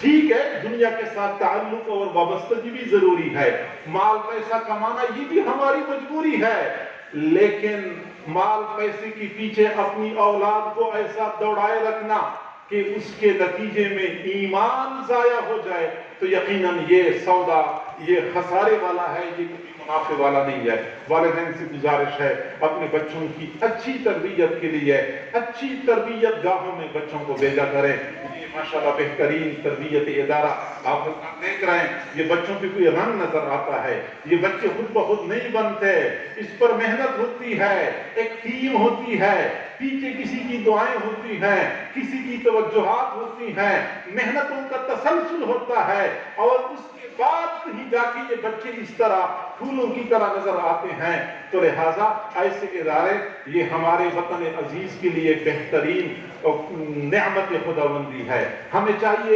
ठीक है, दुनिया के साथ ताल्लुक और वाबस्तगी भी जरूरी है, माल पैसा कमाना ये भी हमारी मजबूरी है, लेकिन माल पैसे के पीछे अपनी औलाद को ऐसा दौड़ाए रखना कि उसके नतीजे में ईमान जाया हो जाए, तो यकीनन ये सौदा ये खसारे वाला है, ये कभी मुनाफे वाला नहीं है। वालिदैन से गुजारिश है अपने बच्चों की अच्छी तरबियत के लिए अच्छी तरबियत गाहों में बच्चों को भेजा करें। ये माशाल्लाह बेहतरीन तरबियत इदारा आप देख रहे हैं, ये बच्चों पे कोई रंग नजर आता है, ये बच्चे खुद ब खुद नहीं बनते, इस पर मेहनत होती है, एक टीम होती है, पीछे किसी की दुआएं होती हैं, किसी की तवज्जुहात होती हैं, मेहनतों का तसलसल होता है, और उसके बाद ही जाके ये बच्चे इस तरह फूलों की तरह नजर आते हैं। तो लिहाजा ऐसे इदारे ये हमारे वतन अजीज के लिए बेहतरीन नेमत खुदाबंदी है। हमें चाहिए